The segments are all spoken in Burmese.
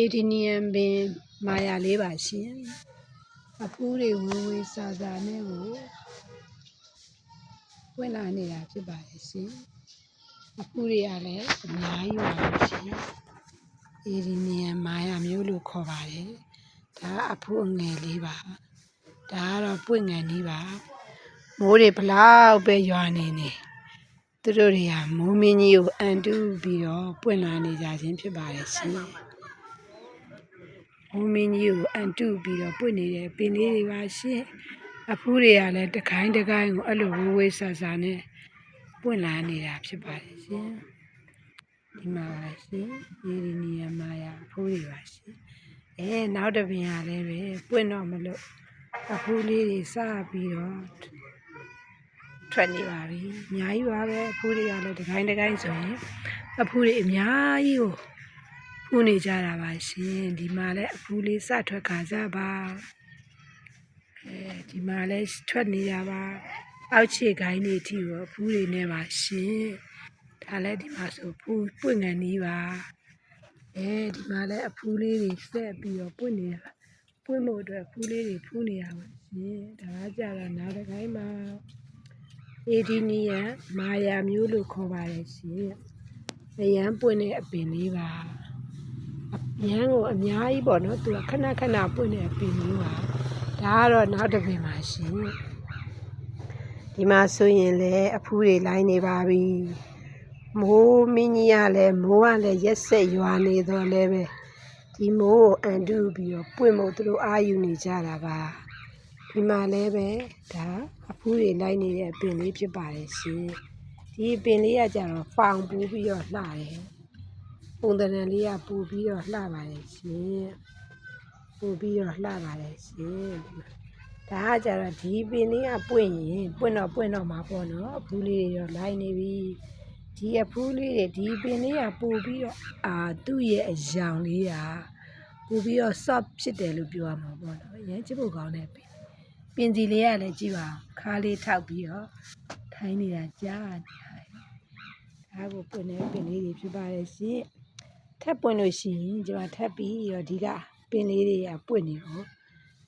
Adenium ပင်မာယာလေးပါရှင်အဖူးတွေဝေဝေစာစာနဲ့ကိုပွင့်လာနေတာဖြစ်ပါတယ်ရှင်အဖူးတွေကလည်းအများကြီးပါရှင် Adenium မာယာမျိုးလို့ခေါ်ပါတယ်ဒါအဖူးအငယ်လေးပါဒါကတော့ပွင့်ငံလေးပါမိုးတွေဘလောက်ပဲရွာနေသူတို့တွေကမိုးမင်းကြီးကိုအန်တူးပြီးတော့ပွင့်လာနေကြခြင်းဖြစ်ပါတယ်ရှင်မိုးမင်းကြီးကိုအန်တူးပြီးတော့ပွင့်နေတဲ့ပင်လေးတွေပါရှင်အဖူးတွေကလည်းတစ်ခိုင်းတစ်ခိုင်းကိုအဲ့လိုဝေးဝေးဆာဆာနဲ့ပွင့်လာနေတာဖြစ်ပါတယ်ရှင်ဒီမှာပါရှင်Adeniumမာယာအဖူးတွေပါရှင်နောက်တစ်ပင်ကလည်းပဲပွင့်တော့မလို့အဖူးလေးတွေစပြီးတော့ထွက်နေပါပြီအများကြီးပါပဲအဖူးတွေကလည်းတစ်ခိုင်းတစ်ခိုင်းဆိုရင်အဖူးတွေအများကြီးကိုဖူးနေကြတာပါရှင်ဒီမှာလည်းအဖူးလေးစထွက်ခါကြပါဒီမှာလည်းထွက်နေတာပါအောက်ခြေခိုင်းတွေထိရောအဖူးတွေနဲ့ပါရှင်ဒါလည်းဒီမှာဆိုဖူးပွင့်ငံနေပါဒီမှာလည်းအဖူးလေးတွေဆက်ပြီးတော့ပွင့်နေတာပွင့်ဖို့အတွက်ဖူးလေးတွေဖူးနေရပါရှင်ဒါကကြတာနားတစ်ခိုင်းမှာAdeniumမာယာမျိုးလို့ခေါ်ပါတယ်ရှင်အရန်ပွင့်တဲ့အပင်လေးပါအရန်ကိုအများကြီးပေါ့နော်သူကခဏခဏပွင့်တဲ့အပင်လေးပါဒါကတော့နောက်တစ်ပင်ပါရှင်ဒီမှာဆိုရင်လည်းအဖူးတွေလိုင်းနေပါပြီမိုးမင်းကြီးကလည်းမိုးကလည်းရက်ဆက်ရွာနေတော့လည်းပဲဒီမိုးကိုအန်တူးပြီးတော့ပွင့်ဖို့သူတို့အာယူနေကြတာပါဒီမှာလည်းပဲဒါအဖူးတွေလိုက်နေတဲ့အပင်လေးဖြစ်ပါတယ်ရှင်ဒီအပင်လေးကကြတော့ဖောင်ပူပြီးတော့လှတယ်ပုံသဏ္ဍာန်လေးကပူပြီးတော့လှပါတယ်ရှင်ပူပြီးတော့လှပါတယ်ရှင်ဒါကကြတော့ဒီပင်လေးကပွင့်ရင်ပွင့်တော့မှာပေါ့နော်အဖူးလေးတွေတော့လိုက်နေပြီဒီအဖူးလေးတွေဒီပင်လေးကပူပြီးတော့သူ့ရဲ့အယောင်လေးကပူပြီးတော့ soft ဖြစ်တယ်လို့ပြောရမှာပေါ့နော်ရမ်းချစ်ဖို့ကောင်းတဲ့ပင်စီလေးကလည်းကြည့်ပါခါးလေးထောက်ပြီးတော့ထိုင်းနေတာကြားနေတာဒါကိုပွင့်နေပင်လေးတွေဖြစ်ပါတယ်ရှင်ထပ်ပွင့်လို့ရှိရင်ဒီမှာထပ်ပြီးတော့ဒီကပင်လေးတွေကပွင့်နေတော့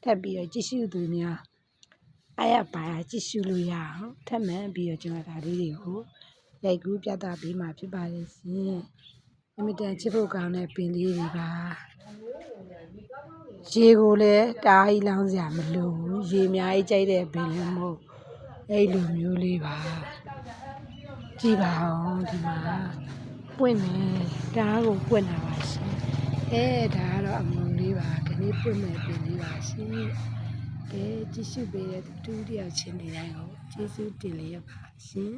ထပ်ပြီးတော့ကြည့်ရှုသူများအားရပါကြည့်ရှုလို့ရအောင်ထပ်မှန်ပြီးတော့ကျွန်တော်ဒါလေးတွေကိုရိုက်ကူးပြသပေးမှာဖြစ်ပါတယ်ရှင်အမြဲတမ်းချစ်ဖို့ကောင်းတဲ့ပင်လေးတွေပါရေကိုလည်းတားကြီးလောင်းစရာမလိုဘူးရေအများကြီးကြိုက်တဲ့ပင်လည်းမဟုတ်အဲ့လိုမျိုးလေးပါကြည့်ပါဦးဒီမှာပွင့်နေဒါကိုပွင့်တာပါရှင်ဒါကတော့အမုံလေးပါဒီနေ့ပွင့်မဲ့ပင်လေးပါရှင်ကြည့်ရှုပေးတဲ့တူတယောက်ချင်းဒီတိုင်းကိုကျေးဇူးတင်လျက်ပါရှင်